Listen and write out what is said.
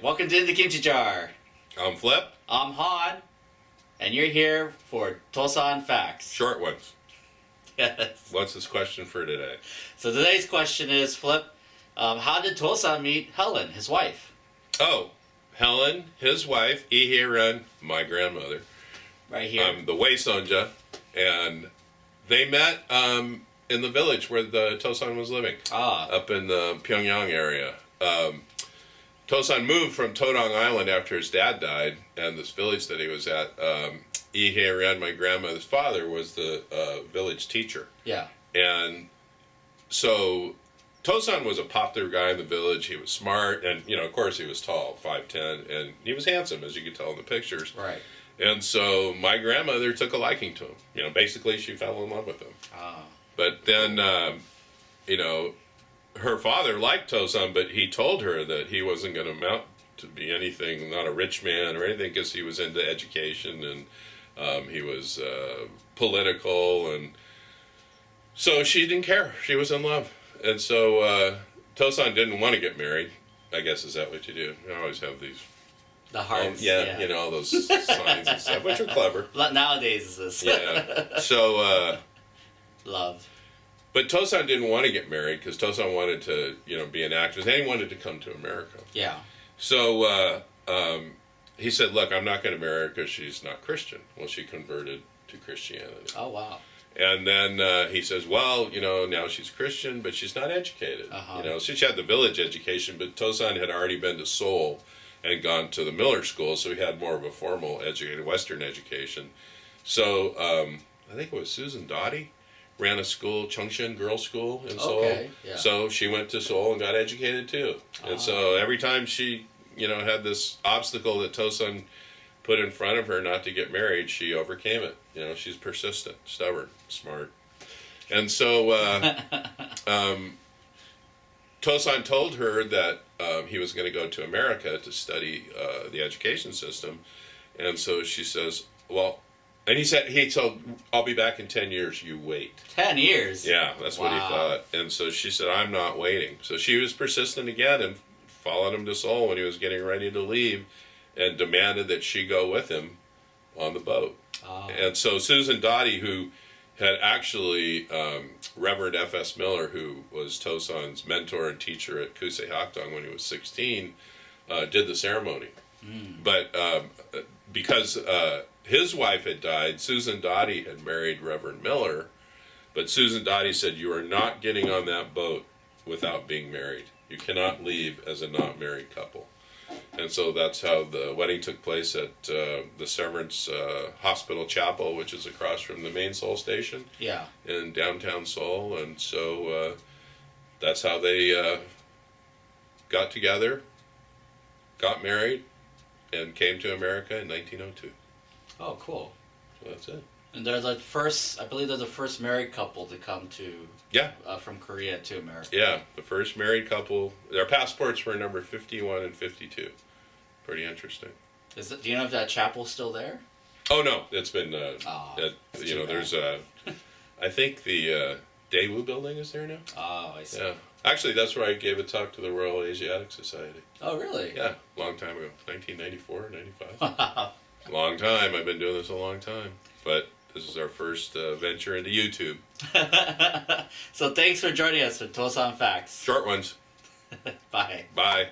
welcome to the Kimchi Jar. I'm Flip. I'm Han, and you're here for Dosan Facts. Short ones. Yes. What's this question for today? So today's question is, Flip, how did Dosan meet Helen, his wife? Oh, Helen, his wife, Ihiran, my grandmother. Right here. The Wei Sonja, and they met in the village where the Dosan was living, up in the Pyongyang area. Dosan moved from Todong Island after his dad died, and this village that he was at, Ihiran, my grandmother's father, was the village teacher. Yeah. And so Dosan was a popular guy in the village. He was smart, and, of course he was tall, 5'10", and he was handsome, as you could tell in the pictures. Right. And so my grandmother took a liking to him. Basically she fell in love with him. But then, her father liked Dosan, but he told her that he wasn't going to amount to be anything, not a rich man or anything, because he was into education and he was political, and so she didn't care. She was in love. And so Dosan didn't want to get married. I guess, is that what you do? You always have these... The hearts. Yeah, all those signs and stuff, which are clever. Nowadays, this. Yeah. So... Love. But Dosan didn't want to get married because Dosan wanted to, be an actress, and he wanted to come to America. Yeah. So he said, "Look, I'm not going to marry her because she's not Christian." Well, she converted to Christianity. Oh, wow. And then he says, "Well, now she's Christian, but she's not educated. So she had the village education, but Dosan had already been to Seoul and gone to the Miller School, so he had more of a formal educated Western education. So I think it was Susan Dottie ran a school, Chungshin Girls' School in Seoul. Okay, yeah. So she went to Seoul and got educated too. And so every time she, had this obstacle that Dosan put in front of her not to get married, she overcame it. She's persistent, stubborn, smart. And so Dosan told her that he was going to go to America to study the education system. And so she says, well... And he told, "I'll be back in 10 years, you wait." 10 years? Yeah, that's what he thought. And so she said, "I'm not waiting." So she was persistent again and followed him to Seoul when he was getting ready to leave and demanded that she go with him on the boat. And so Susan Dottie, who had actually, Reverend F.S. Miller, who was Dosan's mentor and teacher at Kusei Hakdong when he was 16, did the ceremony. But because... his wife had died, Susan Dottie had married Reverend Miller, but Susan Dottie said, "You are not getting on that boat without being married. You cannot leave as a not married couple." And so that's how the wedding took place at the Severance Hospital Chapel, which is across from the main Seoul station in downtown Seoul. And so that's how they got together, got married, and came to America in 1902. Oh, cool. So that's it. And they're the first, I believe they're the first married couple to come to, from Korea to America. Yeah, the first married couple. Their passports were number 51 and 52. Pretty interesting. Do you know if that chapel's still there? Oh, no. It's been, there's I think the Daewoo building is there now. Oh, I see. Yeah. Actually, that's where I gave a talk to the Royal Asiatic Society. Oh, really? Yeah, long time ago. 1994, 95. Long time. I've been doing this a long time. But this is our first venture into YouTube. So thanks for joining us for Dosan Facts. Short ones. Bye. Bye.